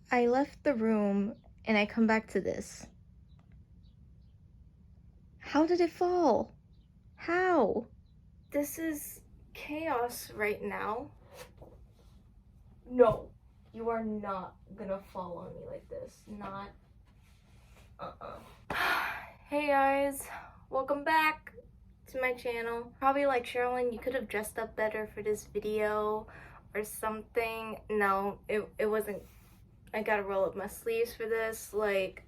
I left the room and I come back to this. How did it fall? How? This is chaos right now. No, you are not gonna fall on me like this. Not. Hey guys, welcome back to my channel. Probably like, Sherilyn, you could have dressed up better for this video or something. No, it wasn't. I gotta roll up my sleeves for this. Like,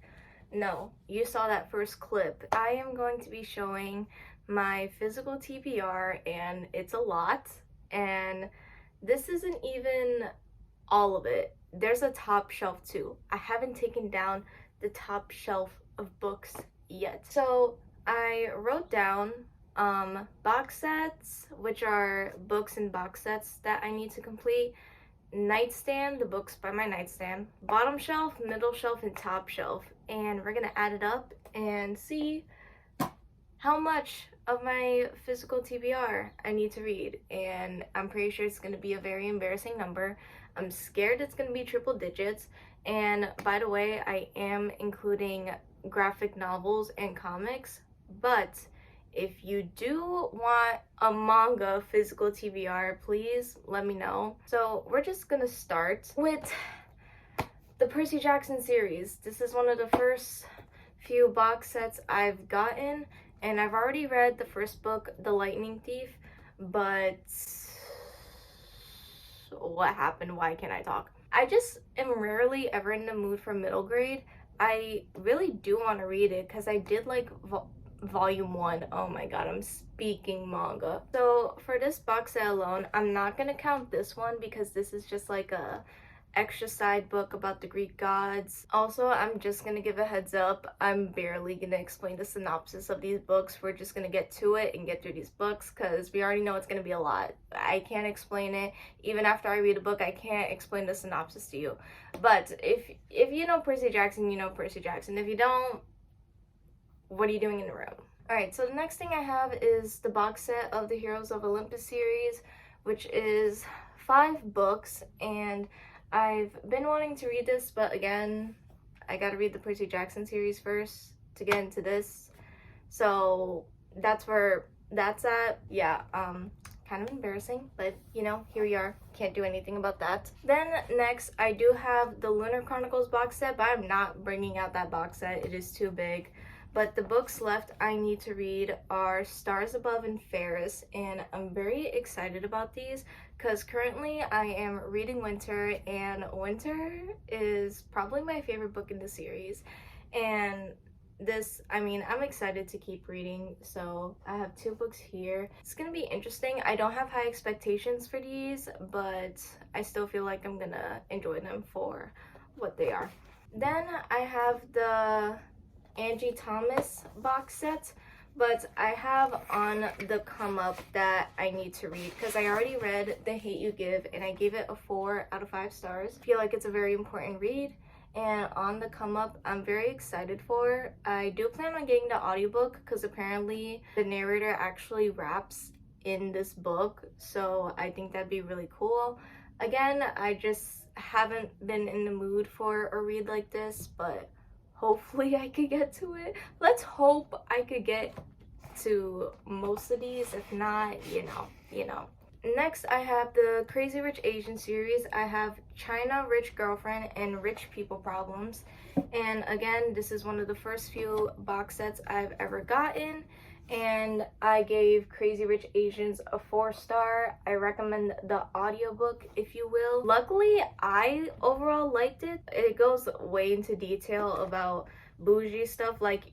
no, you saw that first clip. I am going to be showing my physical TBR, and it's a lot, and this isn't even all of it. There's a top shelf too. I haven't taken down the top shelf of books yet. So I wrote down box sets, which are books and box sets that I need to complete. Nightstand, the books by my nightstand, bottom shelf, middle shelf, and top shelf, and we're gonna add it up and see how much of my physical TBR I need to read. And I'm pretty sure it's gonna be a very embarrassing number. I'm scared it's gonna be triple digits. And by the way, I am including graphic novels and comics, but if you do want a manga physical TBR, please let me know. So we're just gonna start with the Percy Jackson series. This is one of the first few box sets I've gotten, and I've already read the first book, The Lightning Thief, but what happened? Why can't I talk? I just am rarely ever in the mood for middle grade. I really do want to read it because I did like volume 1. Oh my god, I'm speaking manga. So for this box set alone, I'm not gonna count this one because this is just like a extra side book about the Greek gods. Also, I'm just gonna give a heads up, I'm barely gonna explain the synopsis of these books. We're just gonna get to it and get through these books because we already know it's gonna be a lot. I can't explain it. Even after I read a book, I can't explain the synopsis to you. But if you know Percy Jackson, you know Percy Jackson. If you don't, what are you doing in the room? Alright, so the next thing I have is the box set of the Heroes of Olympus series, which is 5 books, and I've been wanting to read this, but again, I gotta read the Percy Jackson series first to get into this. So that's where that's at. Yeah, kind of embarrassing, but you know, here we are. Can't do anything about that. Then next, I do have the Lunar Chronicles box set, but I'm not bringing out that box set. It is too big. But the books left I need to read are Stars Above and Fairest, and I'm very excited about these because currently I am reading Winter, and Winter is probably my favorite book in the series. And this, I mean, I'm excited to keep reading. So I have 2 books here. It's gonna be interesting. I don't have high expectations for these, but I still feel like I'm gonna enjoy them for what they are. Then I have the Angie Thomas box set, but I have on the come up that I need to read because I already read The Hate You Give and I gave it a 4 out of 5 stars. I feel like it's a very important read, and on the come up I'm very excited for. I do plan on getting the audiobook because apparently the narrator actually raps in this book, so I think that'd be really cool. Again, I just haven't been in the mood for a read like this, but hopefully I could get to it. Let's hope I could get to most of these. If not, you know. Next, I have the Crazy Rich Asian series. I have China Rich Girlfriend and Rich People Problems. And again, this is one of the first few box sets I've ever gotten. And I gave Crazy Rich Asians a 4-star. I recommend the audiobook, if you will. Luckily, I overall liked it. It goes way into detail about bougie stuff. Like,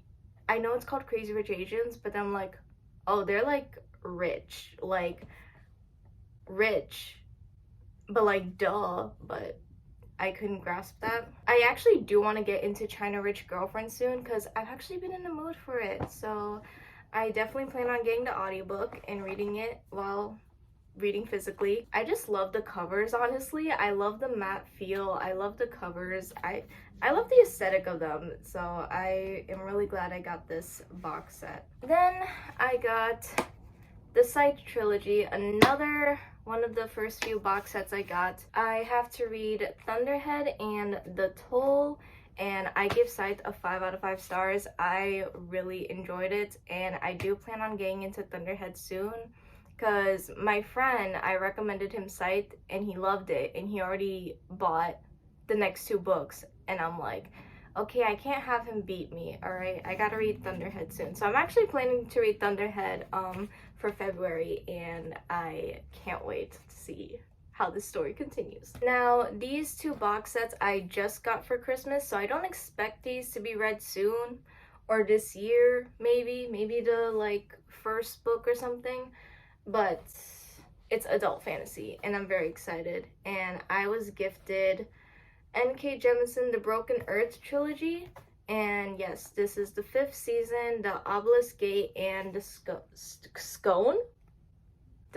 I know it's called Crazy Rich Asians, but I'm like, oh, they're like rich. Like, rich. But like, duh. But I couldn't grasp that. I actually do want to get into China Rich Girlfriend soon because I've actually been in the mood for it. So I definitely plan on getting the audiobook and reading it while reading physically. I just love the covers, honestly. I love the matte feel. I love the covers. I love the aesthetic of them. So I am really glad I got this box set. Then I got the Sight Trilogy, another one of the first few box sets I got. I have to read Thunderhead and The Toll, and I give Scythe a 5 out of 5 stars. I really enjoyed it, and I do plan on getting into Thunderhead soon, because my friend, I recommended him Scythe, and he loved it, and he already bought the next 2 books, and I'm like, okay, I can't have him beat me, alright? I gotta read Thunderhead soon. So I'm actually planning to read Thunderhead for February, and I can't wait to see how this story continues. Now, these 2 box sets I just got for Christmas, so I don't expect these to be read soon, or this year, maybe the, like, first book or something, but it's adult fantasy, and I'm very excited. And I was gifted N.K. Jemisin The Broken Earth Trilogy, and yes, this is the 5th season, The Obelisk Gate and the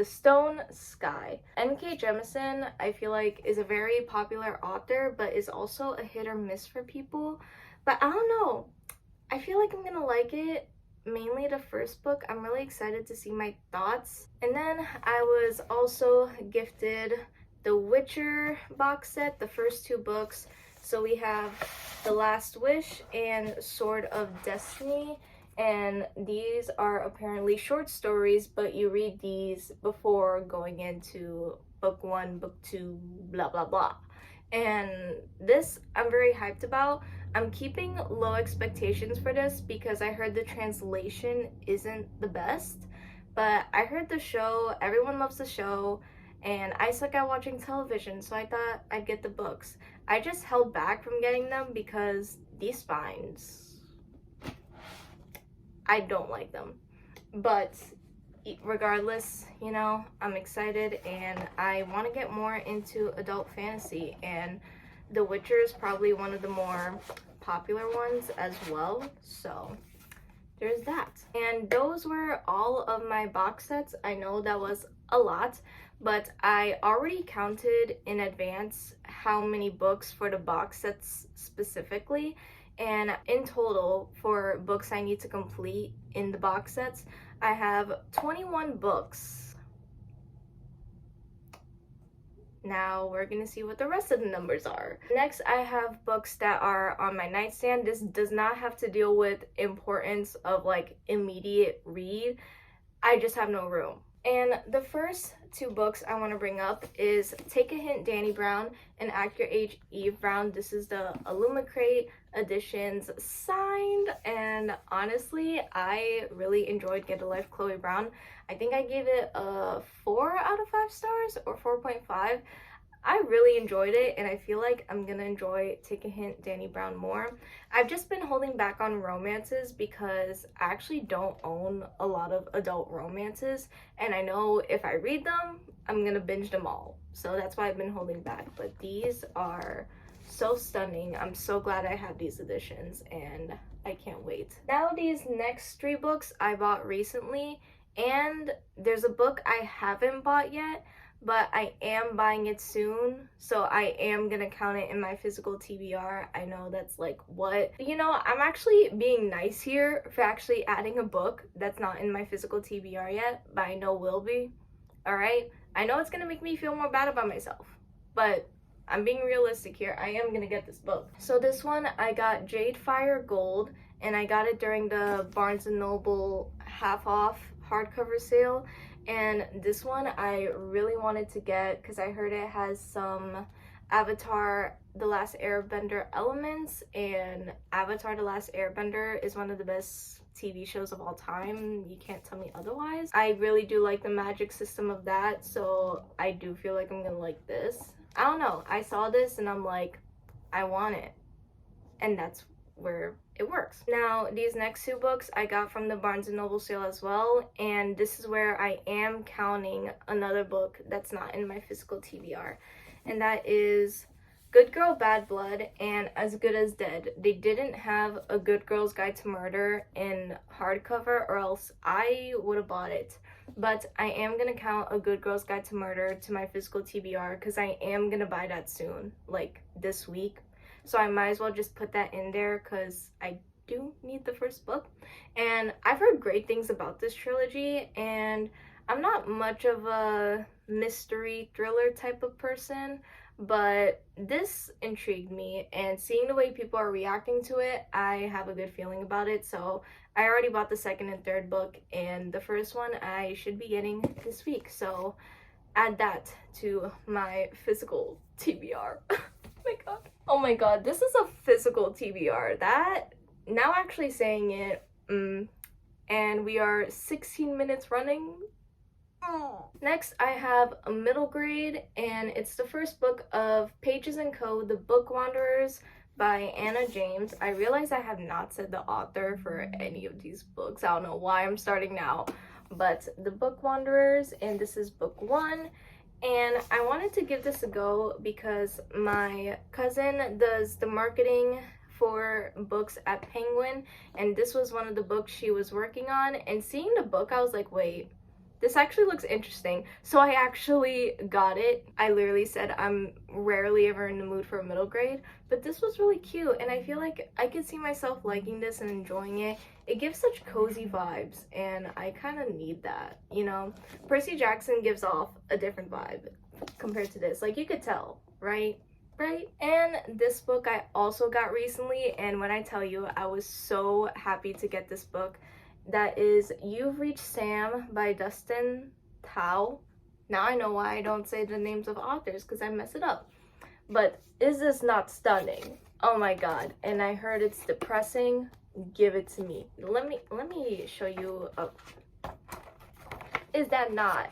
Stone Sky. N.K. Jemisin, I feel like, is a very popular author, but is also a hit or miss for people. But I don't know, I feel like I'm gonna like it, mainly the first book. I'm really excited to see my thoughts. And then I was also gifted the Witcher box set, the first 2 books. So we have The Last Wish and Sword of Destiny, and these are apparently short stories, but you read these before going into book 1, book 2, blah blah blah. And this I'm very hyped about. I'm keeping low expectations for this because I heard the translation isn't the best, but I heard the show, everyone loves the show, and I suck at watching television, so I thought I'd get the books. I just held back from getting them because these spines, I don't like them. But regardless, you know, I'm excited, and I want to get more into adult fantasy, and The Witcher is probably one of the more popular ones as well, so there's that. And those were all of my box sets. I know that was a lot, but I already counted in advance how many books for the box sets specifically, and in total for books I need to complete in the box sets, I have 21 books. Now we're gonna see what the rest of the numbers are. Next, I have books that are on my nightstand. This does not have to deal with importance of like immediate read. I just have no room. And the first 2 books I want to bring up is Take a Hint, Dani Brown, and Act Your Age, Eve Brown. This is the Illumicrate editions signed, and honestly, I really enjoyed Get a Life, Chloe Brown. I think I gave it a 4 out of 5 stars or 4.5. I really enjoyed it, and I feel like I'm gonna enjoy Take a Hint, Dani Brown more. I've just been holding back on romances because I actually don't own a lot of adult romances, and I know if I read them, I'm gonna binge them all. So that's why I've been holding back, but these are so stunning. I'm so glad I have these editions, and I can't wait. Now these next 3 books I bought recently, and there's a book I haven't bought yet, but I am buying it soon, so I am gonna count it in my physical TBR. I know that's like, what? You know, I'm actually being nice here for actually adding a book that's not in my physical TBR yet, but I know will be, alright? I know it's gonna make me feel more bad about myself, but I'm being realistic here. I am gonna get this book. So this one, I got Jade Fire Gold, and I got it during the Barnes & Noble half off hardcover sale. And this one I really wanted to get because I heard it has some Avatar The Last Airbender elements, and Avatar The Last Airbender is one of the best TV shows of all time. You can't tell me otherwise. I really do like the magic system of that, so I do feel like I'm gonna like this. I don't know, I saw this and I'm like, I want it, and that's where it works. Now these next 2 books I got from the Barnes & Noble sale as well, and this is where I am counting another book that's not in my physical TBR, and that is Good Girl Bad Blood and As Good as Dead. They didn't have a Good Girl's Guide to Murder in hardcover, or else I would have bought it, but I am gonna count A Good Girl's Guide to Murder to my physical TBR because I am gonna buy that soon, like this week. So I might as well just put that in there because I do need the first book. And I've heard great things about this trilogy, and I'm not much of a mystery thriller type of person, but this intrigued me, and seeing the way people are reacting to it, I have a good feeling about it. So I already bought the second and third book, and the first one I should be getting this week. So add that to my physical TBR. Oh my god. Oh my god, this is a physical TBR. That, now actually saying it, and we are 16 minutes running. Next, I have a middle grade, and it's the first book of Pages & Co. The Book Wanderers by Anna James. I realize I have not said the author for any of these books. I don't know why I'm starting now, but The Book Wanderers, and this is book 1. And I wanted to give this a go because my cousin does the marketing for books at Penguin, and this was one of the books she was working on. And seeing the book, I was like, wait, this actually looks interesting. So I actually got it. I literally said I'm rarely ever in the mood for a middle grade, but this was really cute, and I feel like I could see myself liking this and enjoying it. It gives such cozy vibes, and I kind of need that, you know? Percy Jackson gives off a different vibe compared to this. Like, you could tell, right? Right? And this book I also got recently, and when I tell you, I was so happy to get this book. That is You've Reached Sam by Dustin Tao. Now I know why I don't say the names of authors, because I mess it up. But is this not stunning? Oh my god. And I heard it's depressing. Give it to me. Let me show you a... Is that not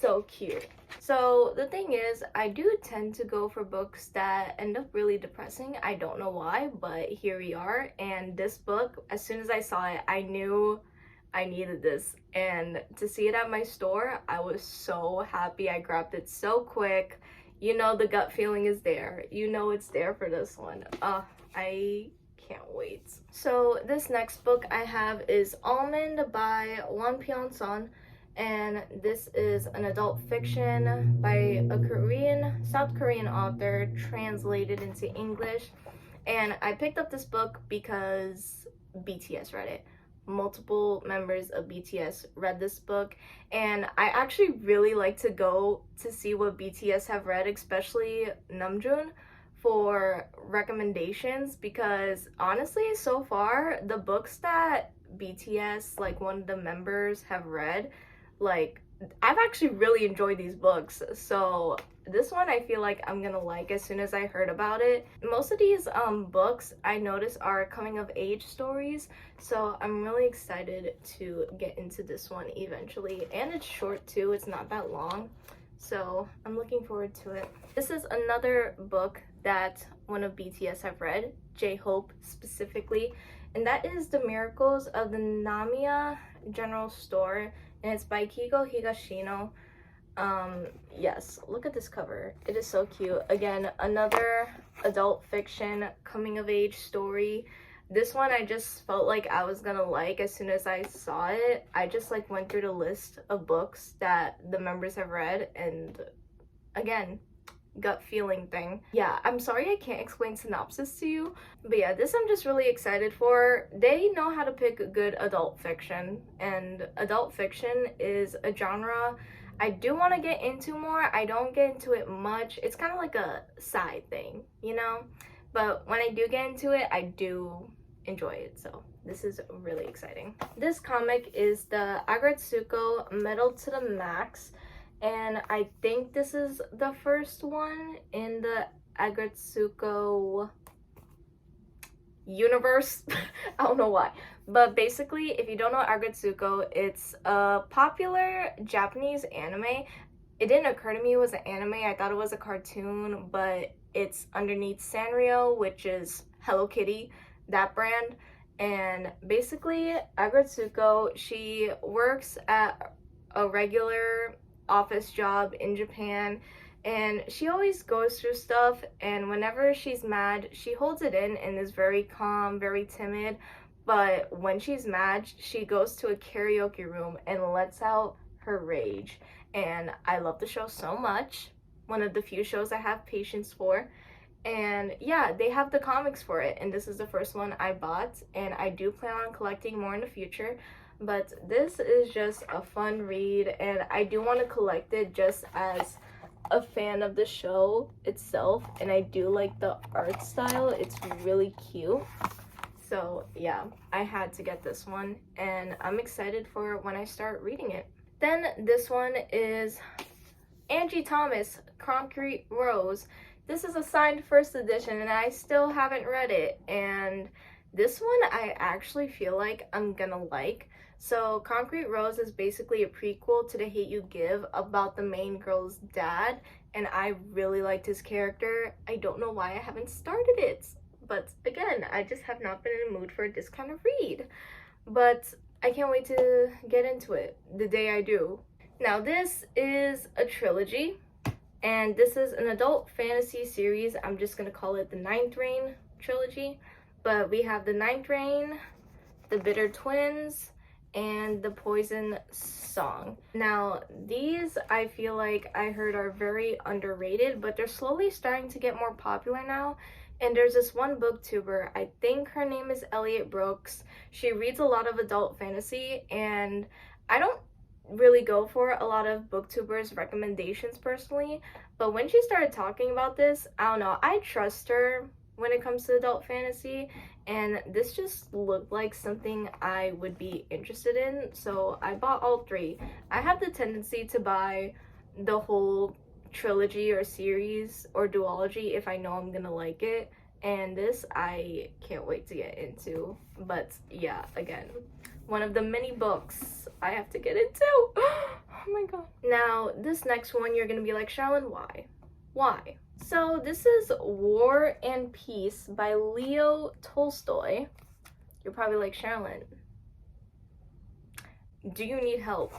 so cute? So the thing is, I do tend to go for books that end up really depressing. I don't know why, but here we are. And this book, as soon as I saw it, I knew I needed this. And to see it at my store, I was so happy. I grabbed it so quick. You know, the gut feeling is there. You know it's there for this one. I can't wait. So this next book I have is Almond by Won Pyeong-sun. And this is an adult fiction by a South Korean author, translated into English. And I picked up this book because BTS read it. Multiple members of BTS read this book, and I actually really like to go to see what BTS have read, especially Namjoon, for recommendations, because honestly, so far, the books that BTS, like one of the members, have read, like, I've actually really enjoyed these books. So this one I feel like I'm gonna like as soon as I heard about it. Most of these books I notice are coming of age stories, so I'm really excited to get into this one eventually. And it's short too, it's not that long, so I'm looking forward to it. This is another book that one of BTS have read, J-Hope specifically, and that is The Miracles of the Namiya General Store, and it's by Kigo Higashino. Yes, look at this cover. It is so cute. Again, another adult fiction coming of age story. This one I just felt like I was gonna like as soon as I saw it. I just like went through the list of books that the members have read, and again, gut feeling thing. Yeah, I'm sorry I can't explain synopsis to you, but yeah, this I'm just really excited for. They know how to pick good adult fiction, and adult fiction is a genre I do want to get into more. I don't get into it much. It's kind of like a side thing, you know? But when I do get into it, I do enjoy it, so this is really exciting. This comic is the Aggretsuko Metal to the Max, and I think this is the first one in the Aggretsuko universe. I don't know why, but basically, if you don't know Aggretsuko, it's a popular Japanese anime. It didn't occur to me it was an anime. I thought it was a cartoon, but it's underneath Sanrio, which is Hello Kitty, that brand. And basically, Aggretsuko, she works at a regular office job in Japan, and she always goes through stuff, and whenever she's mad, she holds it in and is very calm, very timid. But when she's mad, she goes to a karaoke room and lets out her rage. And I love the show so much. One of the few shows I have patience for. And yeah, they have the comics for it, and this is the first one I bought, and I do plan on collecting more in the future. but this is just a fun read, and I do want to collect it just as a fan of the show itself, and I do like the art style. It's really cute. So yeah, I had to get this one, and I'm excited for when I start reading it. Then this one is Angie Thomas, Concrete Rose. This is a signed first edition, and I still haven't read it, and this one I actually feel like I'm gonna like. So Concrete Rose is basically a prequel to The Hate U Give about the main girl's dad, and I really liked his character. I don't know why I haven't started it, but again, I just have not been in the mood for this kind of read. But I can't wait to get into it the day I do. Now this is a trilogy, and this is an adult fantasy series. I'm just gonna call it the Ninth Reign trilogy. But we have the Ninth Reign, the Bitter Twins, and the Poison Song. Now these I feel like I heard are very underrated, but they're slowly starting to get more popular now. And there's this one booktuber, I think her name is Elliot Brooks. She reads a lot of adult fantasy, and I don't really go for a lot of booktubers' recommendations personally, but when she started talking about this, I don't know, I trust her when it comes to adult fantasy, and this just looked like something I would be interested in, so I bought all three. I have the tendency to buy the whole trilogy or series or duology if I know I'm gonna like it, and this I can't wait to get into. But yeah, again, one of the many books I have to get into. Oh my god. Now this next one you're gonna be like, Charlene, why? So this is War and Peace by Leo Tolstoy. You're probably like, Charlene, do you need help?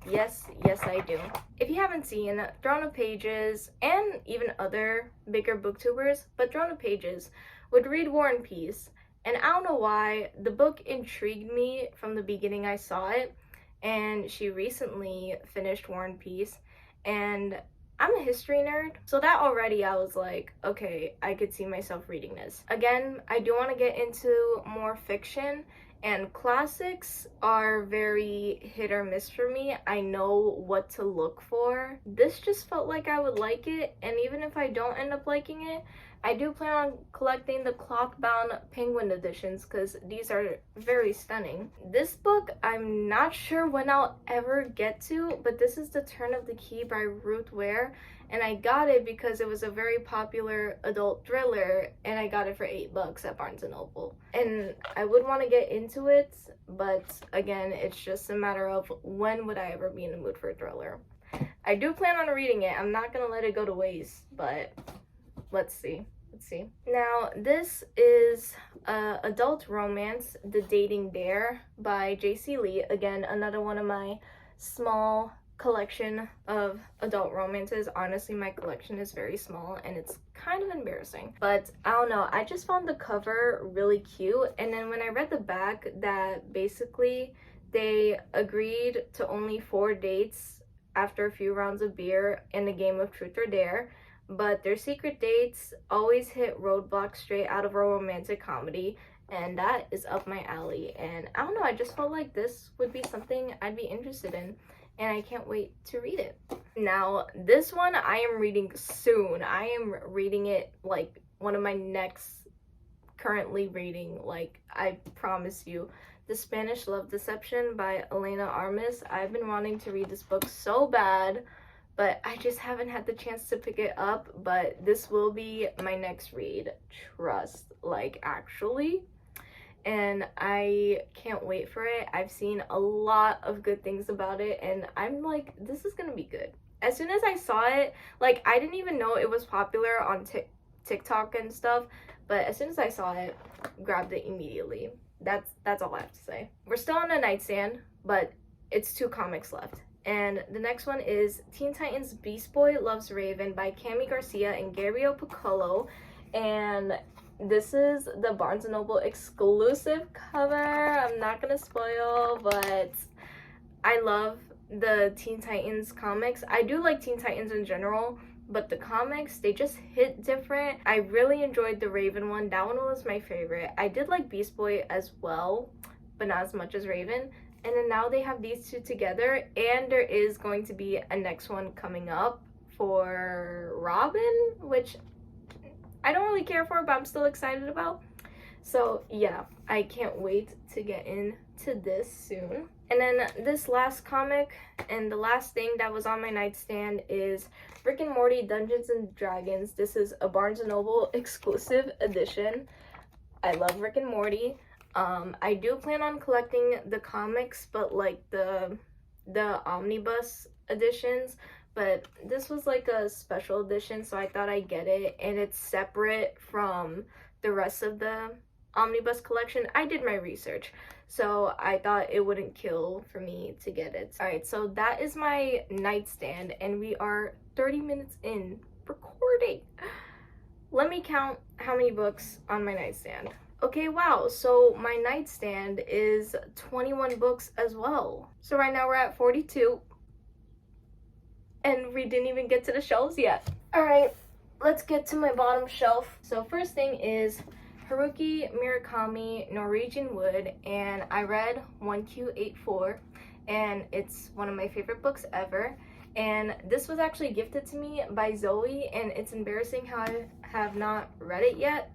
Yes, I do. If you haven't seen, Throne of Pages, and even other bigger booktubers, but Throne of Pages would read War and Peace, and I don't know why, the book intrigued me from the beginning I saw it, and she recently finished War and Peace, and I'm a history nerd, so that already I was like, okay, I could see myself reading this. Again, I do want to get into more fiction, and classics are very hit or miss for me. I know what to look for. This just felt like I would like it, and even if I don't end up liking it, I do plan on collecting the cloth-bound penguin editions because these are very stunning. This book, I'm not sure when I'll ever get to, but this is The Turn of the Key by Ruth Ware, and I got it because it was a very popular adult thriller, and I got it for $8 at Barnes & Noble. And I would want to get into it, but again, it's just a matter of when would I ever be in the mood for a thriller. I do plan on reading it. I'm not gonna let it go to waste, but let's see. Now this is adult romance, The Dating Dare by J.C. Lee. Again, another one of my small collection of adult romances. Honestly, my collection is very small and it's kind of embarrassing, but I don't know, I just found the cover really cute, and then when I read the back that basically they agreed to only 4 dates after a few rounds of beer in a game of truth or dare, but their secret dates always hit roadblocks straight out of a romantic comedy, and that is up my alley. And I don't know, I just felt like this would be something I'd be interested in, and I can't wait to read it. Now this one I am reading soon. I am reading it like one of my next currently reading, like I promise you. The Spanish Love Deception by Elena Armas. I've been wanting to read this book so bad, but I just haven't had the chance to pick it up, but this will be my next read, trust, like actually, and I can't wait for it. I've seen a lot of good things about it, and I'm like, this is gonna be good. As soon as I saw it, like I didn't even know it was popular on TikTok and stuff, but as soon as I saw it, grabbed it immediately. That's all I have to say. We're still on a nightstand, but it's 2 comics left. And the next one is Teen Titans Beast Boy Loves Raven by Cami Garcia and Gabriel Piccolo. And this is the Barnes & Noble exclusive cover. I'm not gonna spoil, but I love the Teen Titans comics. I do like Teen Titans in general, but the comics, they just hit different. I really enjoyed the Raven one. That one was my favorite. I did like Beast Boy as well, but not as much as Raven. And then now they have these two together, and there is going to be a next one coming up for Robin, which I don't really care for, but I'm still excited about. So yeah, I can't wait to get into this soon. And then this last comic and the last thing that was on my nightstand is Rick and Morty Dungeons and Dragons. This is a Barnes & Noble exclusive edition. I love Rick and Morty. I do plan on collecting the comics, but like the omnibus editions, but this was like a special edition, so I thought I'd get it, and it's separate from the rest of the omnibus collection. I did my research, so I thought it wouldn't kill for me to get it. All right, so that is my nightstand, and we are 30 minutes in recording. Let me count how many books on my nightstand. Okay, wow, so my nightstand is 21 books as well. So right now we're at 42, and we didn't even get to the shelves yet. All right, let's get to my bottom shelf. So first thing is Haruki Murakami, Norwegian Wood, and I read 1Q84, and it's one of my favorite books ever. And this was actually gifted to me by Zoe, and it's embarrassing how I have not read it yet.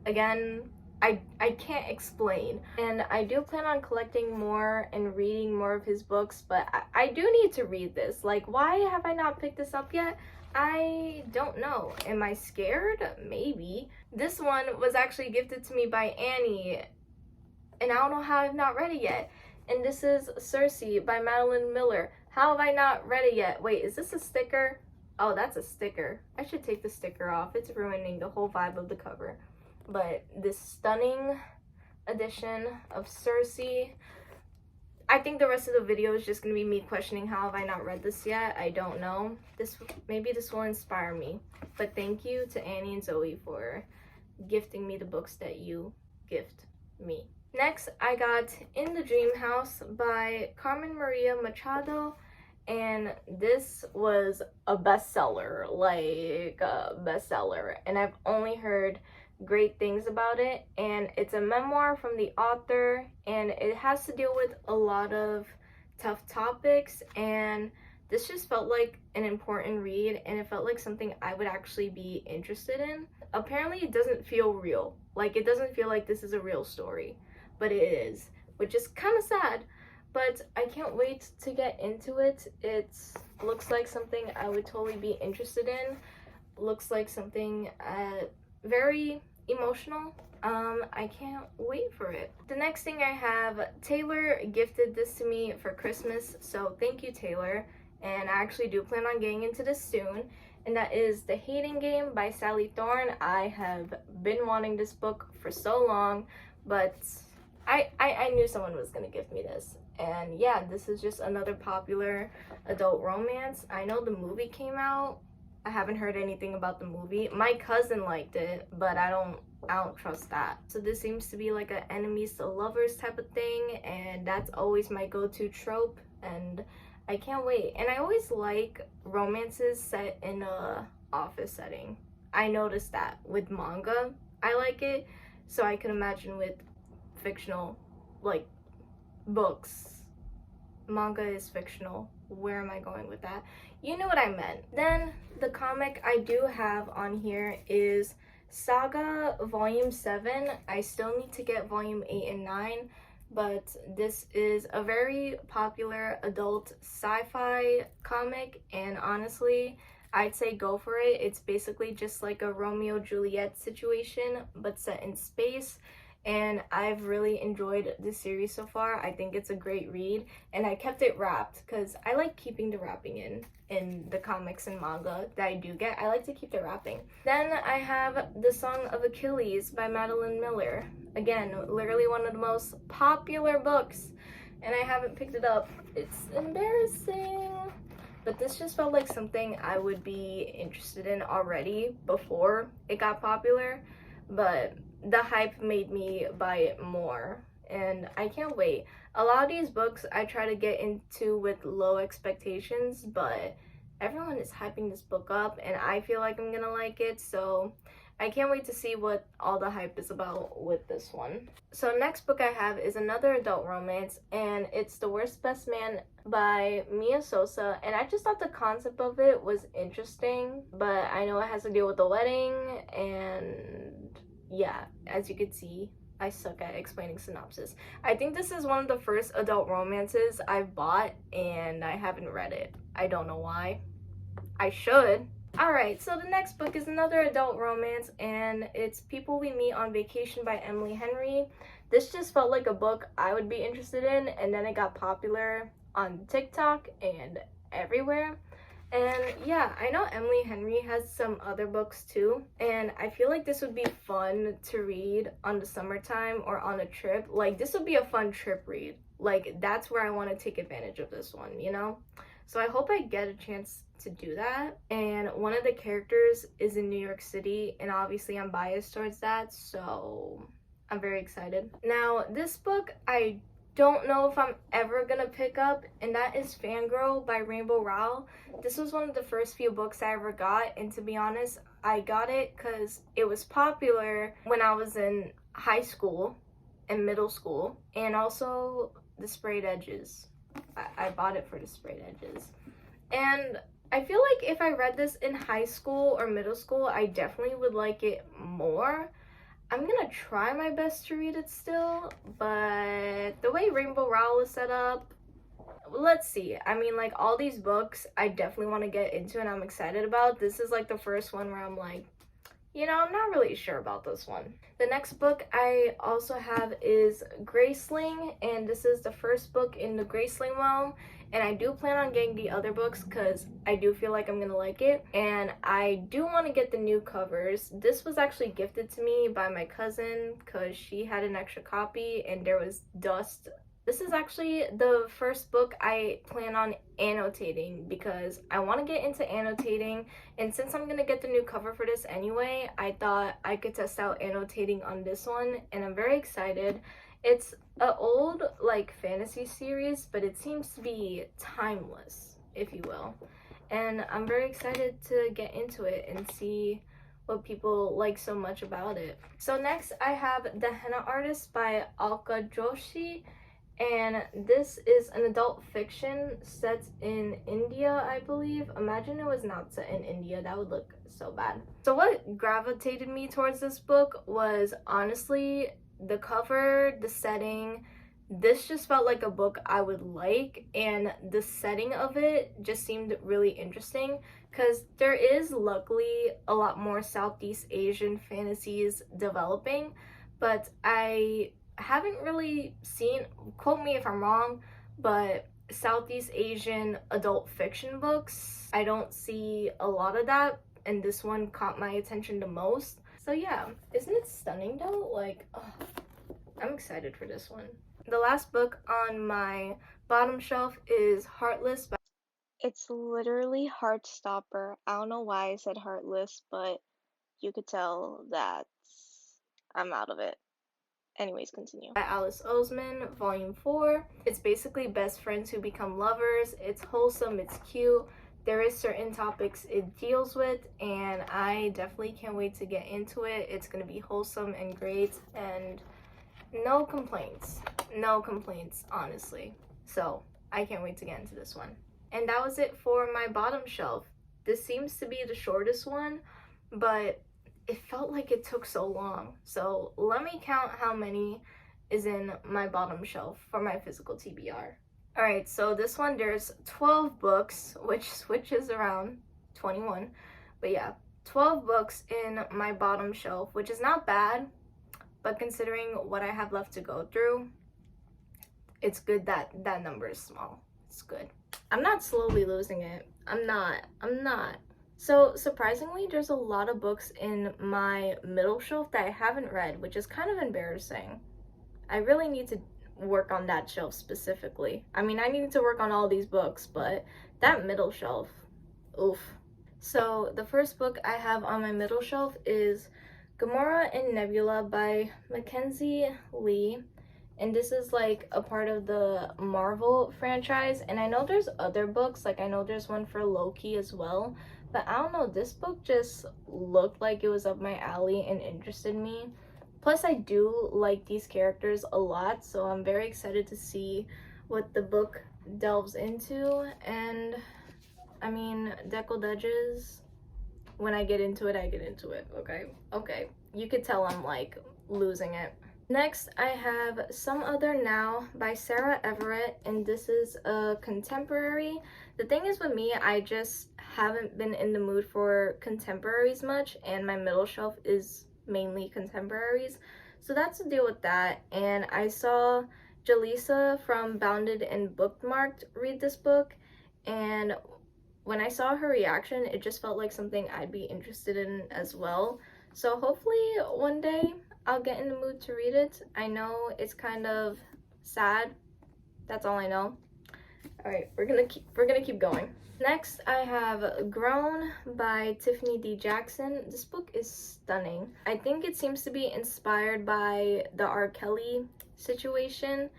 Again, I can't explain. And I do plan on collecting more and reading more of his books, but I do need to read this. Like, why have I not picked this up yet? I don't know. Am I scared? Maybe. This one was actually gifted to me by Annie, and I don't know how I've not read it yet. And this is Circe by Madeline Miller. How have I not read it yet? Wait, is this a sticker? Oh, that's a sticker. I should take the sticker off. It's ruining the whole vibe of the cover. But this stunning edition of Circe. I think the rest of the video is just going to be me questioning how have I not read this yet. I don't know. Maybe this will inspire me. But thank you to Annie and Zoe for gifting me the books that you gift me. Next, I got In the Dream House by Carmen Maria Machado, and this was a bestseller, like a bestseller, and I've only heard great things about it. And it's a memoir from the author, and it has to deal with a lot of tough topics, and this just felt like an important read, and it felt like something I would actually be interested in. Apparently it doesn't feel real, like it doesn't feel like this is a real story, but it is, which is kind of sad. But I can't wait to get into it. It looks like something I would totally be interested in. Looks like something very emotional. I can't wait for it. The next thing I have, Taylor gifted this to me for Christmas, so thank you, Taylor. And I actually do plan on getting into this soon, and that is The Hating Game by Sally Thorne. I have been wanting this book for so long, but I knew someone was gonna gift me this. And yeah, this is just another popular adult romance. I know the movie came out. I haven't heard anything about the movie. My cousin liked it, but I don't trust that. So this seems to be like an enemies to lovers type of thing, and that's always my go-to trope, and I can't wait. And I always like romances set in a office setting. I noticed that with manga. I like it, so I can imagine with fictional, like, books. Manga is fictional. Where am I going with that? You know what I meant. Then the comic I do have on here is Saga Volume 7. I still need to get Volume 8 and 9, but this is a very popular adult sci-fi comic, and honestly, I'd say go for it. It's basically just like a Romeo-Juliet situation, but set in space. And I've really enjoyed this series so far. I think it's a great read, and I kept it wrapped because I like keeping the wrapping in the comics and manga that I do get. I like to keep the wrapping. Then I have The Song of Achilles by Madeline Miller. Again, literally one of the most popular books, and I haven't picked it up. It's embarrassing. But this just felt like something I would be interested in already before it got popular, but the hype made me buy it more, and I can't wait. A lot of these books I try to get into with low expectations, but everyone is hyping this book up, and I feel like I'm gonna like it, so I can't wait to see what all the hype is about with this one. So next book I have is another adult romance, and it's The Worst Best Man by Mia Sosa, and I just thought the concept of it was interesting, but I know it has to deal with the wedding, and yeah, as you can see, I suck at explaining synopsis. I think this is one of the first adult romances I've bought, and I haven't read it. I don't know why. I should. Alright, so the next book is another adult romance, and it's People We Meet on Vacation by Emily Henry. This just felt like a book I would be interested in, and then it got popular on TikTok and everywhere. And yeah, I know Emily Henry has some other books too, and I feel like this would be fun to read on the summertime or on a trip. Like, this would be a fun trip read. Like, that's where I want to take advantage of this one, you know? So I hope I get a chance to do that. And one of the characters is in New York City, and obviously I'm biased towards that, so I'm very excited. Now, this book I don't know if I'm ever gonna pick up, and that is Fangirl by Rainbow Rowell. This was one of the first few books I ever got, and to be honest, I got it because it was popular when I was in high school and middle school, and also the sprayed edges. I bought it for the sprayed edges. And I feel like if I read this in high school or middle school, I definitely would like it more. I'm gonna try my best to read it still, but the way Rainbow Rowell is set up, let's see. I mean, like, all these books I definitely want to get into and I'm excited about. This is like the first one where I'm like, you know, I'm not really sure about this one. The next book I also have is Graceling, and this is the first book in the Graceling realm. And I do plan on getting the other books because I do feel like I'm gonna like it. And I do want to get the new covers. This was actually gifted to me by my cousin because she had an extra copy and there was dust. This is actually the first book I plan on annotating because I want to get into annotating. And since I'm going to get the new cover for this anyway, I thought I could test out annotating on this one. And I'm very excited. It's an old, like, fantasy series, but it seems to be timeless, if you will. And I'm very excited to get into it and see what people like so much about it. So next I have The Henna Artist by Aggretsuko, and this is an adult fiction set in India, I believe. Imagine it was not set in India. That would look so bad. So what gravitated me towards this book was honestly the cover, the setting. This just felt like a book I would like, and the setting of it just seemed really interesting because there is luckily a lot more Southeast Asian fantasies developing, but I haven't really seen, quote me if I'm wrong, but Southeast Asian adult fiction books, I don't see a lot of that, and this one caught my attention the most. So yeah, isn't it stunning though? Like, oh, I'm excited for this one. The last book on my bottom shelf is Heartless by... It's literally Heartstopper. I don't know why I said Heartless, but you could tell that I'm out of it. Anyways, continue. By Alice Oseman, Volume 4. It's basically best friends who become lovers. It's wholesome, it's cute. There is certain topics it deals with, and I definitely can't wait to get into it. It's going to be wholesome and great, and no complaints. No complaints, honestly. So, I can't wait to get into this one. And that was it for my bottom shelf. This seems to be the shortest one, but it felt like it took so long. So let me count how many is in my bottom shelf for my physical TBR. Alright, so this one, there's 12 books, which switches around 21. But yeah, 12 books in my bottom shelf, which is not bad, but considering what I have left to go through, it's good that that number is small. It's good. I'm not slowly losing it. I'm not. So surprisingly, there's a lot of books in my middle shelf that I haven't read, which is kind of embarrassing. I really need to work on that shelf specifically. I mean, I need to work on all these books, but that middle shelf, oof. So the first book I have on my middle shelf is Gamora Nebula by Mackenzie Lee. And this is like a part of the Marvel franchise, and I know there's other books, like I know there's one for Loki as well, But I don't know, this book just looked like it was up my alley and interested me. Plus, I do like these characters a lot, so I'm very excited to see what the book delves into. And I mean, Decklededges, when I get into it, I get into it, okay? Okay. You could tell I'm like losing it. Next, I have Some Other Now by Sarah Everett, and this is a contemporary. The thing is with me, I just haven't been in the mood for contemporaries much, and my middle shelf is mainly contemporaries. So that's the deal with that. And I saw Jaleesa from Bounded and Bookmarked read this book, and when I saw her reaction, it just felt like something I'd be interested in as well. So hopefully one day I'll get in the mood to read it. I know it's kind of sad. That's all I know. All right, we're gonna keep going. Next, I have Grown by Tiffany D. Jackson. This book is stunning. I think it seems to be inspired by the R. Kelly situation.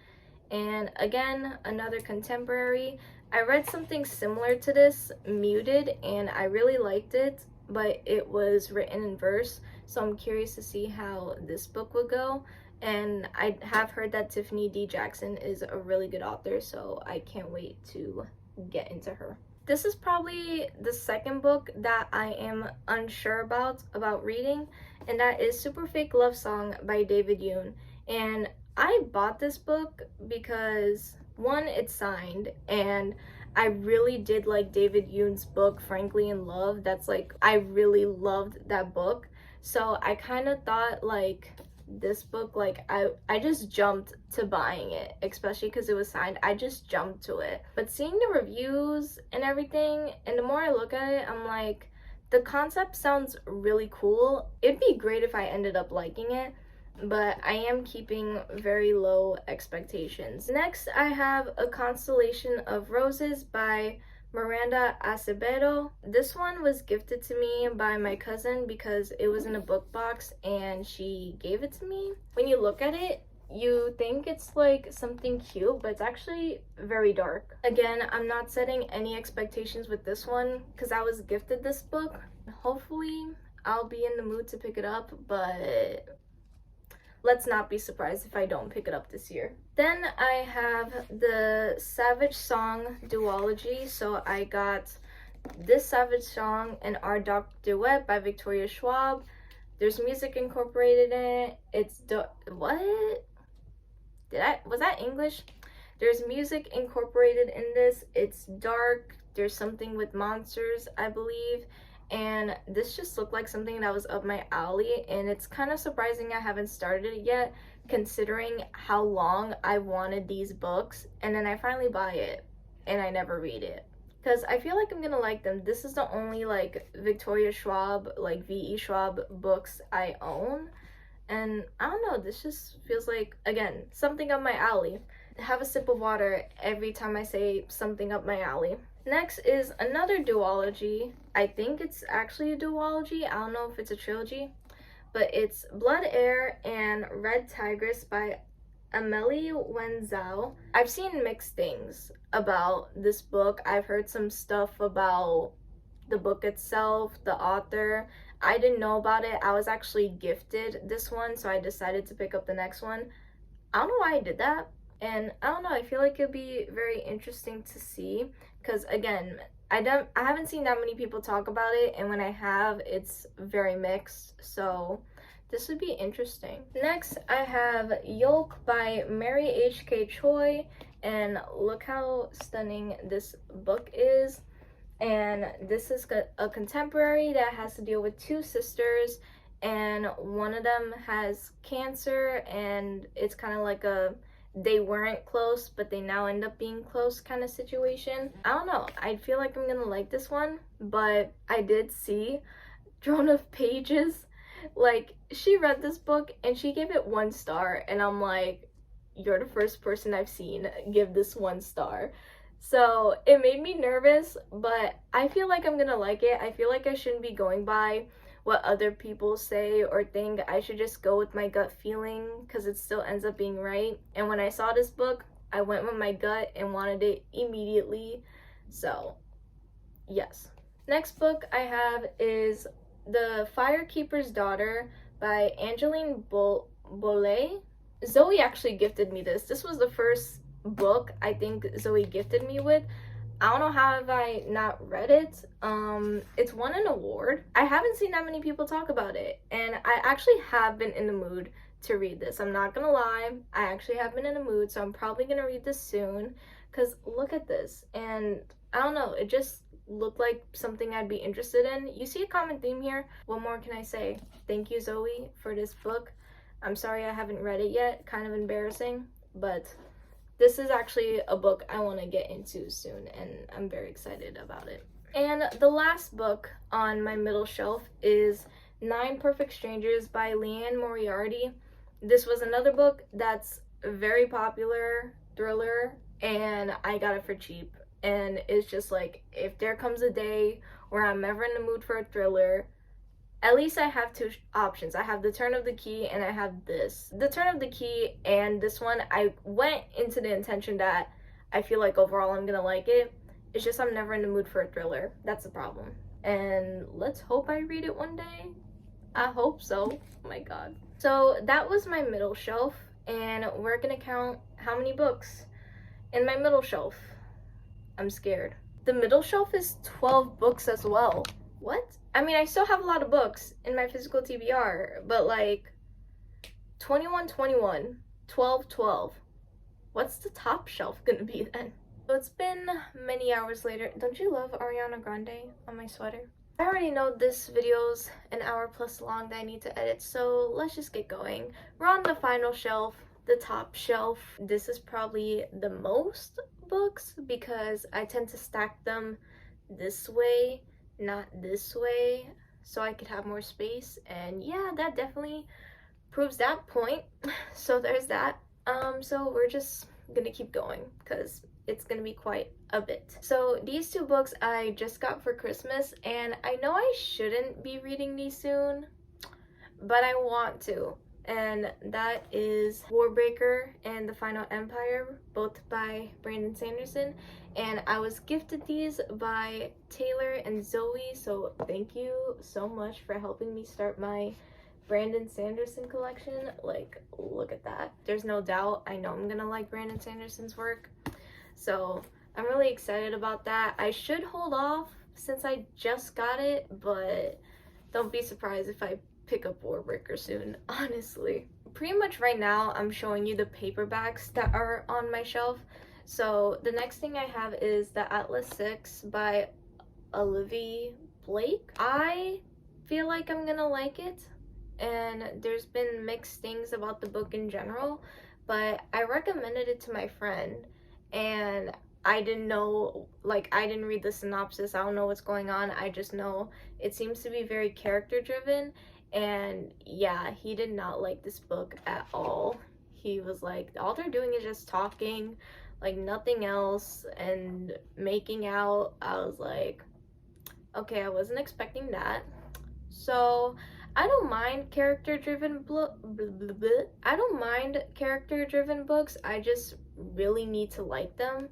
And again, another contemporary. I read something similar to this, Muted, and I really liked it, but it was written in verse, so I'm curious to see how this book would go. And I have heard that Tiffany D. Jackson is a really good author, so I can't wait to get into her. This is probably the second book that I am unsure about reading, and that is Super Fake Love Song by David Yoon. And I bought this book because, one, it's signed, and I really did like David Yoon's book, Frankly in Love. That's like, I really loved that book. So I kind of thought like this book, like I just jumped to buying it, especially because it was signed. I just jumped to it. But seeing the reviews and everything, and the more I look at it, I'm like, the concept sounds really cool. It'd be great if I ended up liking it, but I am keeping very low expectations. Next, I have A Constellation of Roses by Miranda Acevedo. This one was gifted to me by my cousin because it was in a book box and she gave it to me. When you look at it, you think it's like something cute, but it's actually very dark. Again, I'm not setting any expectations with this one because I was gifted this book. Hopefully, I'll be in the mood to pick it up, but let's not be surprised if I don't pick it up this year. Then I have the Savage Song Duology. So I got this Savage Song and Our Dark Duet by Victoria Schwab. There's music incorporated in it. It's what? Was that English? There's music incorporated in this. It's dark. There's something with monsters, I believe. And this just looked like something that was up my alley, and it's kind of surprising I haven't started it yet, considering how long I wanted these books, and then I finally buy it and I never read it because I feel like I'm gonna like them. This is the only like Victoria Schwab, like V.E. Schwab books I own, and I don't know, this just feels like, again, something up my alley. Have a sip of water every time I say something up my alley. Next is another duology. I think it's actually a duology. I don't know if it's a trilogy, but it's Blood, Air, and Red Tigress by Amelie Wenzhou. I've seen mixed things about this book. I've heard some stuff about the book itself, the author. I didn't know about it. I was actually gifted this one, so I decided to pick up the next one. I don't know why I did that. And I don't know, I feel like it'd be very interesting to see because, again, I haven't seen that many people talk about it, and when I have, it's very mixed, so this would be interesting. Next, I have Yolk by Mary H.K. Choi, and look how stunning this book is. And this is a contemporary that has to deal with two sisters, and one of them has cancer, and it's kind of like a they weren't close but they now end up being close kind of situation. I don't know, I feel like I'm gonna like this one, but I did see Drone of Pages, like, she read this book and she gave it 1 star, and I'm like, you're the first person I've seen give this 1 star. So it made me nervous, but I feel like I'm gonna like it. I feel like I shouldn't be going by what other people say or think. I should just go with my gut feeling because it still ends up being right. And when I saw this book, I went with my gut and wanted it immediately. So, yes. Next book I have is The Firekeeper's Daughter by Angeline Bolle. Zoe actually gifted me this. This was the first book I think Zoe gifted me with. I don't know how have I not read it. It's won an award. I haven't seen that many people talk about it, and I actually have been in the mood to read this. I'm not gonna lie, I actually have been in the mood, so I'm probably gonna read this soon, because look at this, and I don't know, it just looked like something I'd be interested in. You see a common theme here. What more can I say? Thank you, Zoe, for this book. I'm sorry I haven't read it yet, kind of embarrassing, but this is actually a book I want to get into soon, and I'm very excited about it. And the last book on my middle shelf is 9 Perfect Strangers by Liane Moriarty. This was another book that's a very popular thriller, and I got it for cheap. And it's just like, if there comes a day where I'm ever in the mood for a thriller, at least I have 2 options. I have The Turn of the Key and I have this. The Turn of the Key and this one, I went into the intention that I feel like overall I'm gonna like it. It's just I'm never in the mood for a thriller. That's the problem. And let's hope I read it one day. I hope so. Oh my god. So that was my middle shelf, and we're gonna count how many books in my middle shelf. I'm scared. The middle shelf is 12 books as well. What? I mean, I still have a lot of books in my physical TBR, but like 21, 21, 12, 12. What's the top shelf gonna be then? So it's been many hours later. Don't you love Ariana Grande on my sweater? I already know this video's an hour plus long that I need to edit, so let's just get going. We're on the final shelf, the top shelf. This is probably the most books because I tend to stack them this way, not this way, so I could have more space, and yeah, that definitely proves that point. So there's that. So we're just gonna keep going because it's gonna be quite a bit. So these 2 books I just got for Christmas, and I know I shouldn't be reading these soon, but I want to, and that is Warbreaker and The Final Empire, both by Brandon Sanderson. And I was gifted these by Taylor and Zoe, so thank you so much for helping me start my Brandon Sanderson collection. Like, look at that. There's no doubt I know I'm gonna like Brandon Sanderson's work, so I'm really excited about that. I should hold off since I just got it, but don't be surprised if I pick up Warbreaker soon, honestly. Pretty much right now I'm showing you the paperbacks that are on my shelf. So the next thing I have is the Atlas 6 by Olivia Blake. I feel like I'm gonna like it, and there's been mixed things about the book in general, but I recommended it to my friend, and I didn't know, like, I didn't read the synopsis. I don't know what's going on. I just know it seems to be very character driven, and yeah, he did not like this book at all. He was like, all they're doing is just talking, like nothing else, and making out. I was like, okay, I wasn't expecting that. So I don't mind character-driven I don't mind character-driven books. I just really need to like them.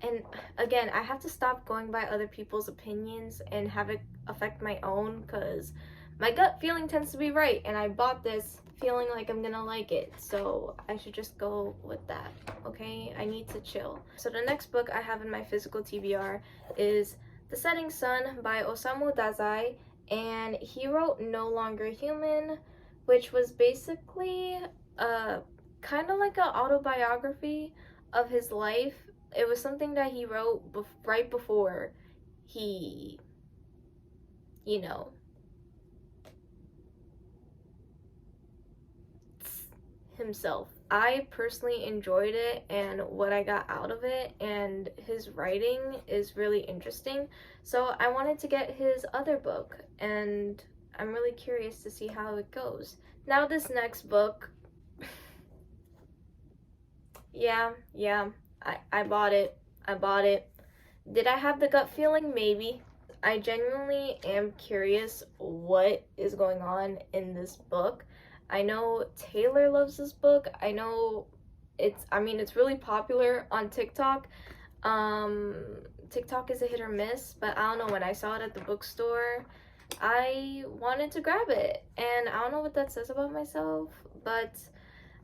And again, I have to stop going by other people's opinions and have it affect my own, because my gut feeling tends to be right, and I bought this feeling like I'm gonna like it, so I should just go with that, okay? I need to chill. So the next book I have in my physical TBR is The Setting Sun by Osamu Dazai, and he wrote No Longer Human, which was basically kind of like an autobiography of his life. It was something that he wrote right before he, you know, himself. I personally enjoyed it and what I got out of it, and his writing is really interesting, so I wanted to get his other book, and I'm really curious to see how it goes. Now this next book, yeah, I bought it. Did I have the gut feeling? Maybe. I genuinely am curious what is going on in this book. I know Taylor loves this book. I know it's really popular on TikTok. TikTok is a hit or miss, but I don't know, when I saw it at the bookstore, I wanted to grab it. And I don't know what that says about myself, but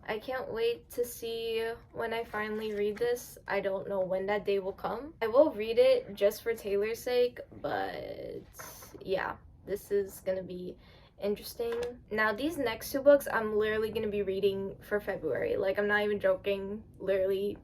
I can't wait to see when I finally read this. I don't know when that day will come. I will read it just for Taylor's sake, but yeah, this is gonna be interesting. Now, these next two books I'm literally gonna be reading for February. Like, I'm not even joking. Literally,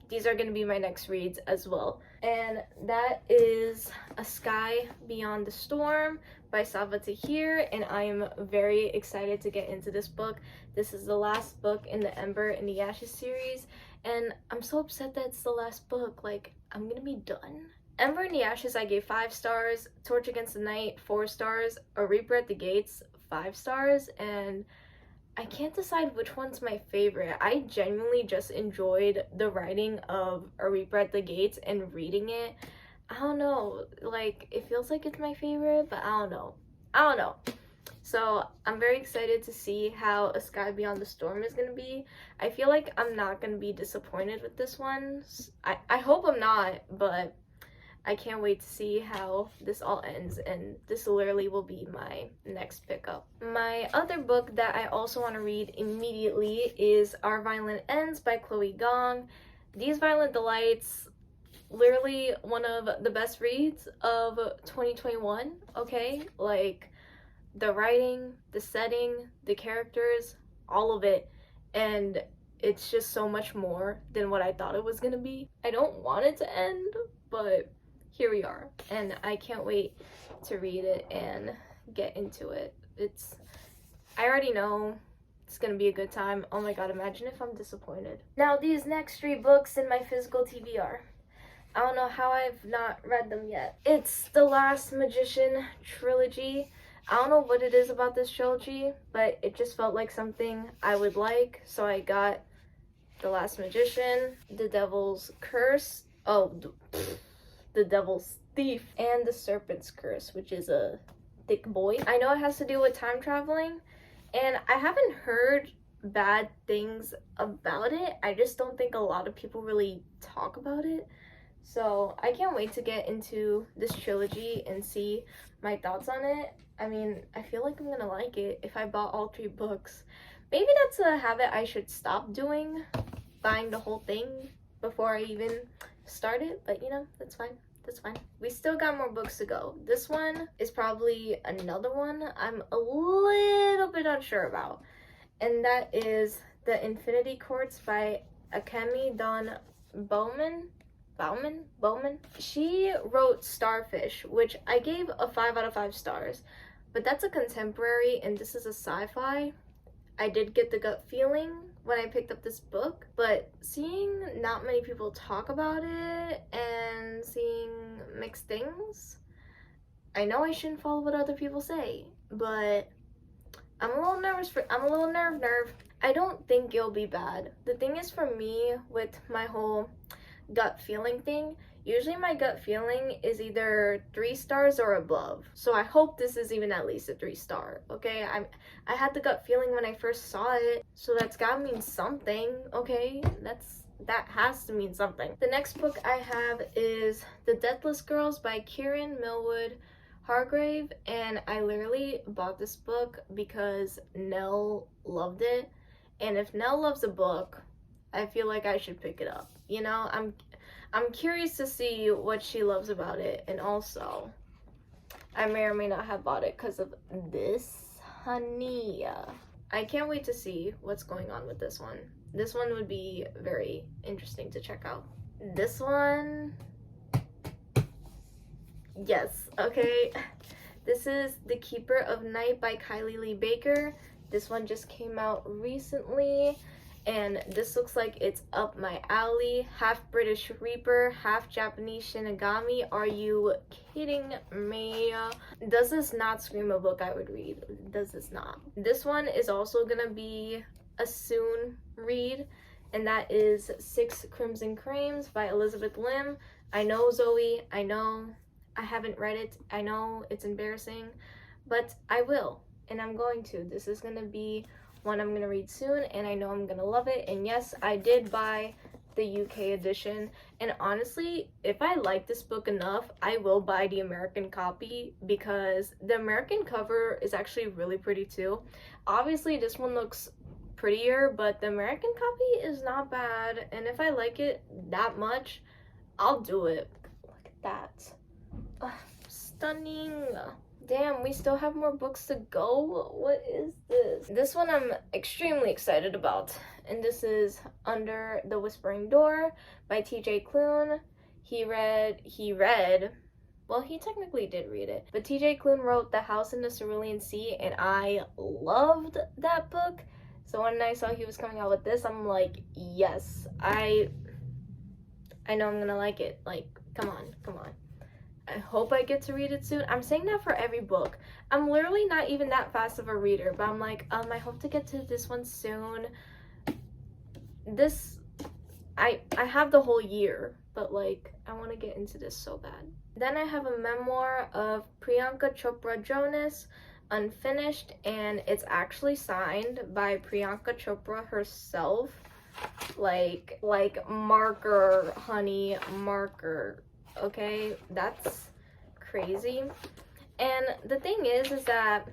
these are gonna be my next reads as well. And that is A Sky Beyond the Storm by Sava Tahir, and I am very excited to get into this book. This is the last book in the Ember and the Ashes series, and I'm so upset that it's the last book. Like, I'm gonna be done. Ember and the Ashes I gave 5 stars, Torch Against the Night 4 stars, A Reaper at the Gates 5 stars, and I can't decide which one's my favorite. I genuinely just enjoyed the writing of A Reaper at the Gates and reading it. I don't know, like, it feels like it's my favorite, but I don't know. So I'm very excited to see how A Sky Beyond the Storm is gonna be. I feel like I'm not gonna be disappointed with this one. I hope I'm not, but I can't wait to see how this all ends, and this literally will be my next pickup. My other book that I also want to read immediately is Our Violent Ends by Chloe Gong. These Violent Delights, literally one of the best reads of 2021, okay? Like, the writing, the setting, the characters, all of it, and it's just so much more than what I thought it was gonna be. I don't want it to end, but here we are, and I can't wait to read it and get into it. I already know it's gonna be a good time. Oh my god, imagine if I'm disappointed. Now, these next 3 books in my physical TBR. I don't know how I've not read them yet. It's The Last Magician Trilogy. I don't know what it is about this trilogy, but it just felt like something I would like, so I got The Last Magician, The Devil's Curse, The Devil's Thief, and The Serpent's Curse, which is a thick boy. I know it has to do with time traveling, and I haven't heard bad things about it. I just don't think a lot of people really talk about it. So I can't wait to get into this trilogy and see my thoughts on it. I mean, I feel like I'm gonna like it if I bought all 3 books. Maybe that's a habit I should stop doing, buying the whole thing before I even start it, but you know, that's fine. We still got more books to go. This one is probably another one I'm a little bit unsure about, and that is The Infinity Courts by Akemi Dawn Bowman. She wrote Starfish, which I gave a 5 out of 5 stars, but that's a contemporary and this is a sci-fi. I did get the gut feeling when I picked up this book, but seeing not many people talk about it and seeing mixed things, I know I shouldn't follow what other people say, but I'm a little nerve. I don't think it'll be bad. The thing is, for me, with my whole gut feeling thing, usually my gut feeling is either 3 stars or above. So I hope this is even at least a 3-star, okay? I had the gut feeling when I first saw it, so that's gotta mean something, okay? That has to mean something. The next book I have is The Deathless Girls by Kieran Millwood Hargrave, and I literally bought this book because Nell loved it, and if Nell loves a book, I feel like I should pick it up. You know, I'm curious to see what she loves about it, and also I may or may not have bought it because of this honey. I can't wait to see what's going on with this one. This one would be very interesting to check out. This one, yes, okay. This is The Keeper of Night by Kylie Lee Baker. This one just came out recently, and this looks like it's up my alley. Half British Reaper, half Japanese Shinigami. Are you kidding me? Does this not scream a book I would read? Does this not? This one is also gonna be a soon read, and that is 6 Crimson Creams by Elizabeth Lim. I know, Zoe, I know I haven't read it. I know it's embarrassing, but I will, and I'm going to. This is gonna be one I'm gonna read soon, and I know I'm gonna love it. And yes, I did buy the UK edition, and honestly, if I like this book enough, I will buy the American copy because the American cover is actually really pretty too. Obviously, this one looks prettier, but the American copy is not bad, and if I like it that much, I'll do it. Look at that. Ugh, stunning. Damn, we still have more books to go. What is this? This one I'm extremely excited about, and this is Under the Whispering Door by TJ Klune. He technically did read it, but TJ Klune wrote The House in the Cerulean Sea, and I loved that book. So when I saw he was coming out with this, I'm like, yes, I know I'm gonna like it. Like, come on. I hope I get to read it soon. I'm saying that for every book. I'm literally not even that fast of a reader, but I'm like, I hope to get to this one soon. I have the whole year, but like, I want to get into this so bad. Then I have a memoir of Priyanka Chopra Jonas, unfinished, and it's actually signed by Priyanka Chopra herself. Like marker, honey, marker. Okay, that's crazy. And the thing is that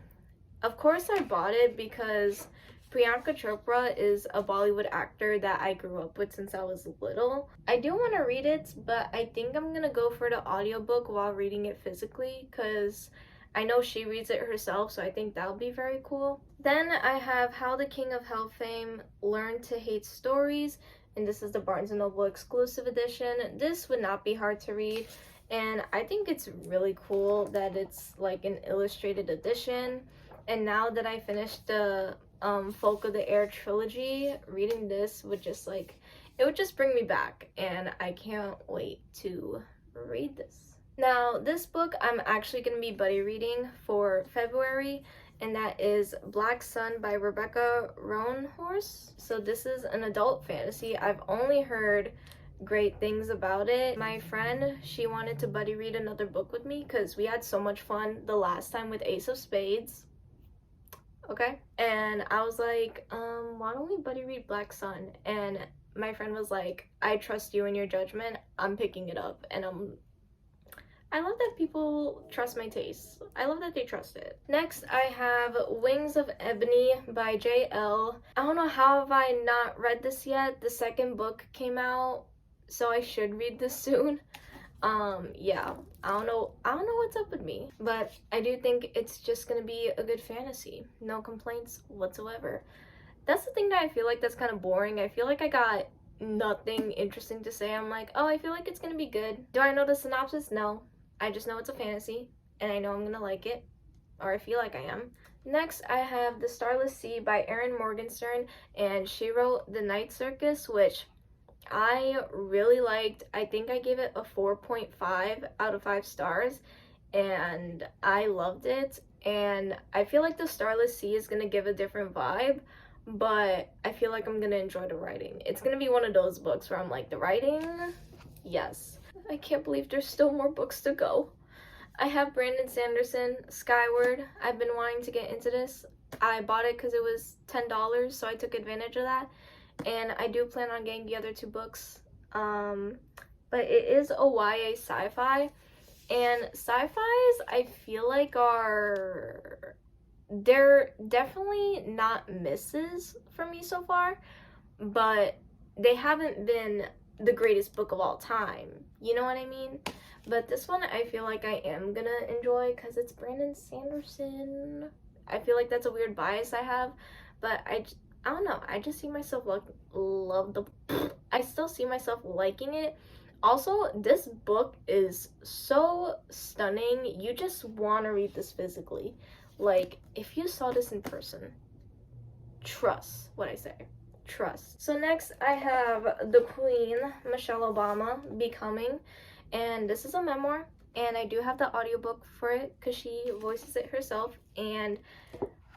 of course I bought it because Priyanka Chopra is a Bollywood actor that I grew up with since I was little. I do want to read it, but I think I'm gonna go for the audiobook while reading it physically because I know she reads it herself, so I think that'll be very cool. Then I have How the King of Hell Fame Learned to Hate Stories, and this is the Barnes & Noble exclusive edition. This would not be hard to read, and I think it's really cool that it's like an illustrated edition. And now that I finished the Folk of the Heir trilogy, reading this would just like, it would just bring me back, and I can't wait to read this. Now, this book I'm actually going to be buddy reading for February, and that is Black Sun by Rebecca Roanhorse. So this is an adult fantasy. I've only heard great things about it. My friend, she wanted to buddy read another book with me because we had so much fun the last time with Ace of Spades. Okay? And I was like, why don't we buddy read Black Sun? And my friend was like, I trust you in your judgment. I'm picking it up. And I love that people trust my taste. I love that they trust it. Next, I have Wings of Ebony by J.L. I don't know how have I not read this yet. The second book came out, so I should read this soon. Yeah, I don't know what's up with me, but I do think it's just gonna be a good fantasy. No complaints whatsoever. That's the thing that I feel like that's kind of boring. I feel like I got nothing interesting to say. I'm like, oh, I feel like it's gonna be good. Do I know the synopsis? No. I just know it's a fantasy, and I know I'm gonna like it, or I feel like I am. Next, I have The Starless Sea by Erin Morgenstern, and she wrote The Night Circus, which I really liked. I think I gave it a 4.5 out of 5 stars, and I loved it. And I feel like The Starless Sea is gonna give a different vibe, but I feel like I'm gonna enjoy the writing. It's gonna be one of those books where I'm like, the writing, yes. I can't believe there's still more books to go. I have Brandon Sanderson, Skyward. I've been wanting to get into this. I bought it because it was $10, so I took advantage of that. And I do plan on getting the other 2 books. But it is a YA sci-fi. And sci-fis, I feel like they're definitely not misses for me so far. But they haven't been the greatest book of all time, you know what I mean? But this one I feel like I am gonna enjoy because it's Brandon Sanderson. I feel like that's a weird bias I have, but I don't know, I just see myself I still see myself liking it. Also, this book is so stunning, you just want to read this physically. Like, if you saw this in person, trust what I say. Trust. So next I have The Queen, Michelle Obama, Becoming, and this is a memoir, and I do have the audiobook for it because she voices it herself, and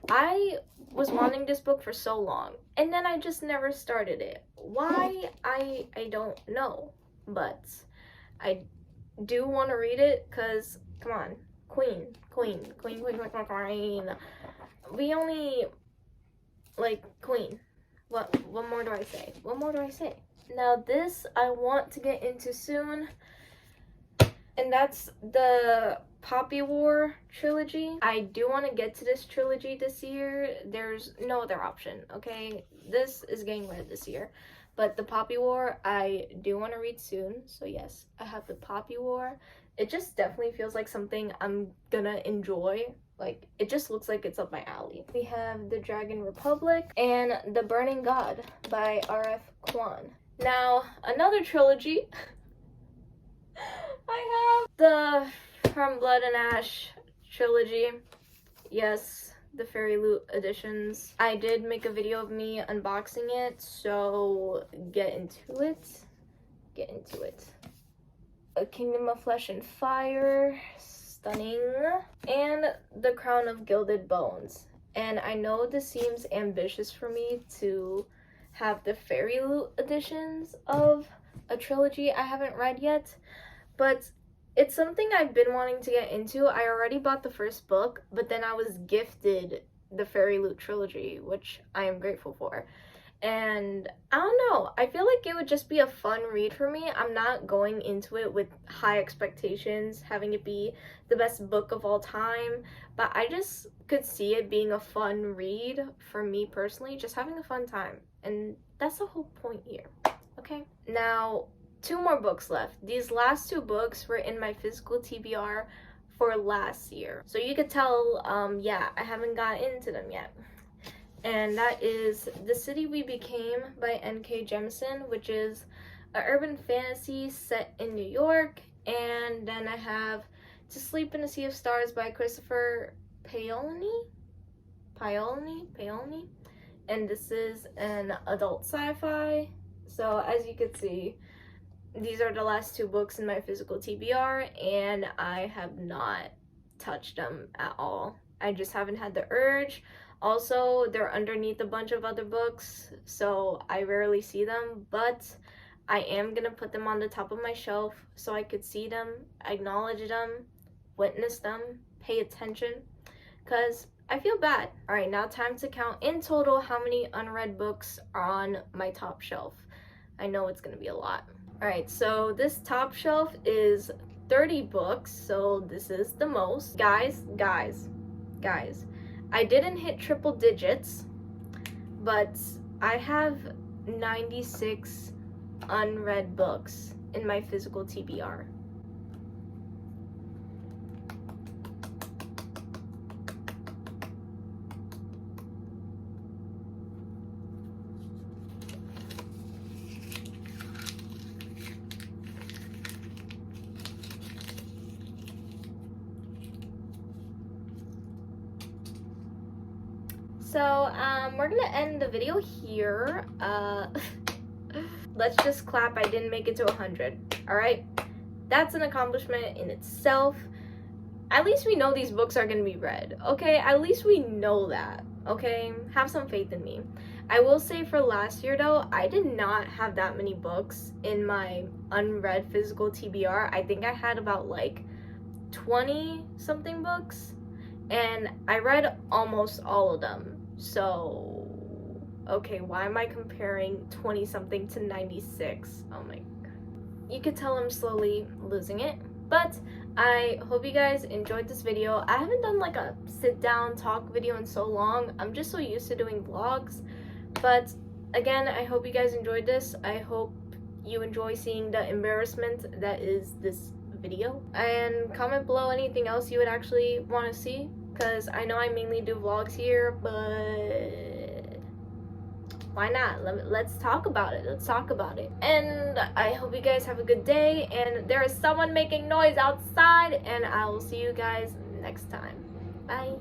I was wanting this book for so long, and then I just never started it. Why? I don't know, but I do want to read it because, come on, queen. We only, like, queen. What more do I say? What more do I say? Now this I want to get into soon, and that's the Poppy War Trilogy. I do want to get to this trilogy this year. There's no other option, okay? This is getting read this year. But the Poppy War, I do want to read soon. So yes, I have the Poppy War. It just definitely feels like something I'm gonna enjoy. Like, it just looks like it's up my alley. We have The Dragon Republic and The Burning God by R.F. Kuang. Now, another trilogy. I have the From Blood and Ash trilogy. Yes, the Fairy Loot editions. I did make a video of me unboxing it, so get into it. Get into it. A Kingdom of Flesh and Fire, stunning. And The Crown of Gilded Bones. And I know this seems ambitious for me to have the Fairy Loot editions of a trilogy I haven't read yet, but it's something I've been wanting to get into. I already bought the first book, but then I was gifted the Fairy Loot trilogy, which I am grateful for. And I don't know, I feel like it would just be a fun read for me. I'm not going into it with high expectations, having it be the best book of all time, but I just could see it being a fun read for me personally, just having a fun time. And that's the whole point here, okay? Now, 2 more books left. These last 2 books were in my physical TBR for last year. So you could tell, yeah, I haven't got into them yet. And that is The City We Became by N.K. Jemisin, which is an urban fantasy set in New York. And then I have To Sleep in a Sea of Stars by Christopher Paolini. And this is an adult sci-fi. So as you can see, these are the last 2 books in my physical TBR, and I have not touched them at all. I just haven't had the urge. Also, they're underneath a bunch of other books, so I rarely see them, but I am gonna put them on the top of my shelf so I could see them, acknowledge them, witness them, pay attention, because I feel bad. All right, now time to count in total how many unread books are on my top shelf. I know it's gonna be a lot. All right, so this top shelf is 30 books, so this is the most. Guys, I didn't hit triple digits, but I have 96 unread books in my physical TBR. So, we're gonna end the video here. Let's just clap. I didn't make it to 100. All right, that's an accomplishment in itself. At least we know these books are gonna be read, okay? At least we know that, okay? Have some faith in me. I will say for last year though, I did not have that many books in my unread physical TBR. I think I had about like 20 something books, and I read almost all of them. So, okay, why am I comparing 20 something to 96? Oh my god. You could tell I'm slowly losing it, but I hope you guys enjoyed this video. I haven't done like a sit down talk video in so long. I'm just so used to doing vlogs, but again, I hope you guys enjoyed this. I hope you enjoy seeing the embarrassment that is this video, and comment below anything else you would actually want to see, because I know I mainly do vlogs here, but why not? Let's talk about it. Let's talk about it. And I hope you guys have a good day, and there is someone making noise outside, and I will see you guys next time. Bye.